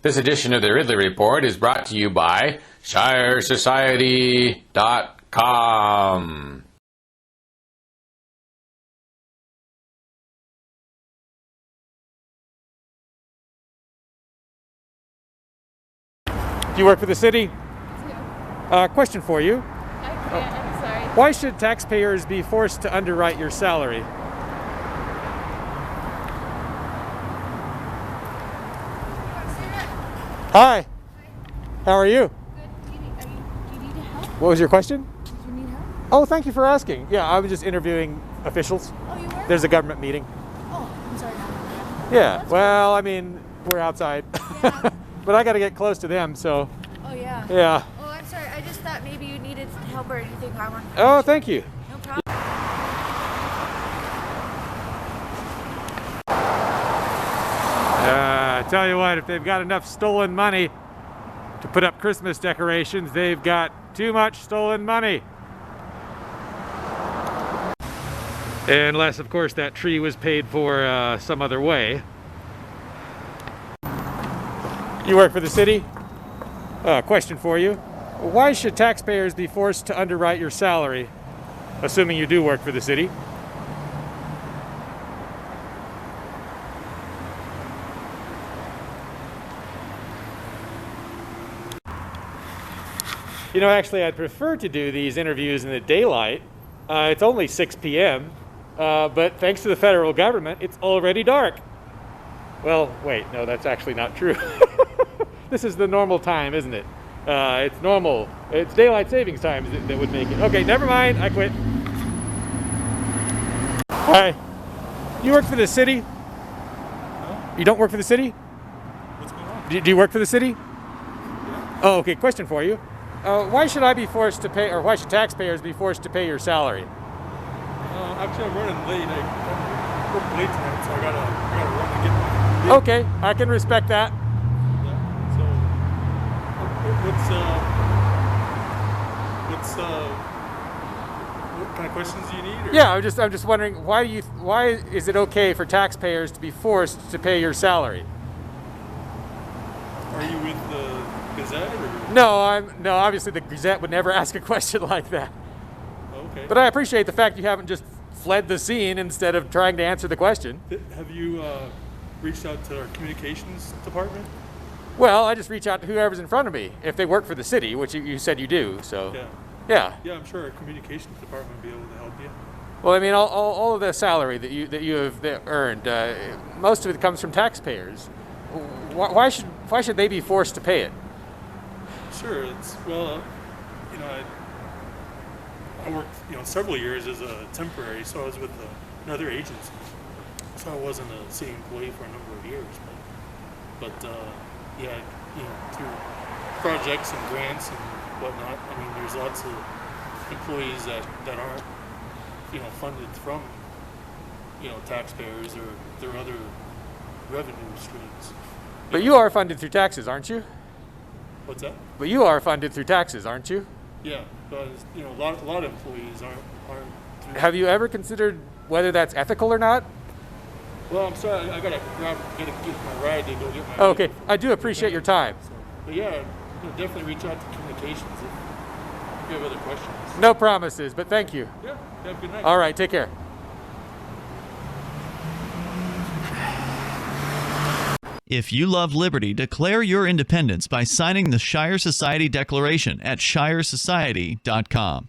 This edition of the Ridley Report is brought to you by ShireSociety.com. Do you work for the city? Question for you. I'm sorry. Why should taxpayers be forced to underwrite your salary? Hi. How are you? Good. Do you need help? What was your question? Do you need help? Oh, thank you for asking. Yeah, I was just interviewing officials. Oh, you were? There's a government meeting. Oh, I'm sorry. Yeah, well, I mean, we're outside. Yeah. But I got to get close to them, so Oh, yeah. yeah. Oh, I'm sorry. I just thought maybe you needed help or anything. I wanted to Oh, thank you. No problem. I tell you what, if they've got enough stolen money to put up Christmas decorations, they've got too much stolen money. Unless, of course, that tree was paid for some other way. You work for the city? Question for you. Why should taxpayers be forced to underwrite your salary, assuming you do work for the city? You know, actually, I'd prefer to do these interviews in the daylight. It's only 6 p.m., but thanks to the federal government, it's already dark. Well, wait, no, that's actually not true. This is the normal time, isn't it? It's normal. It's daylight savings time that would make it. Okay, never mind, I quit. Hi. You work for the city? No. You don't work for the city? What's going on? Do you work for the city? Yeah. Oh, okay, question for you. Why should I be forced to pay, or why should taxpayers be forced to pay your salary? Actually, I'm running late. I worked late tonight, so I gotta run to get my gig. Okay, I can respect that. Yeah. So, what kind of questions do you need? Or? Yeah, I'm just wondering why is it okay for taxpayers to be forced to pay your salary? Are you with the Gazette or? No, obviously the Gazette would never ask a question like that. Okay. But I appreciate the fact you haven't just fled the scene instead of trying to answer the question. Have you reached out to our communications department? Well, I just reach out to whoever's in front of me if they work for the city, which you said you do. So Yeah. yeah. Yeah, I'm sure our communications department will be able to help you. Well, I mean, all of the salary that you have earned, most of it comes from taxpayers. Why should they be forced to pay it? Sure. I worked, several years as a temporary, so I was with another agency. So I wasn't a city employee for a number of years, but yeah, through projects and grants and whatnot. I mean, there's lots of employees that aren't, funded from, taxpayers or their other revenue streams. But you are funded through taxes, aren't you? What's that? But you are funded through taxes, aren't you? Yeah, but a lot of employees aren't. Through. Have you ever considered whether that's ethical or not? Well, I'm sorry, I gotta get my ride to go get my. Oh, okay, I do appreciate your time. So, but yeah, definitely reach out to communications if you have other questions. No promises, but thank you. Yeah, have a good night. All right, take care. If you love liberty, declare your independence by signing the Shire Society Declaration at ShireSociety.com.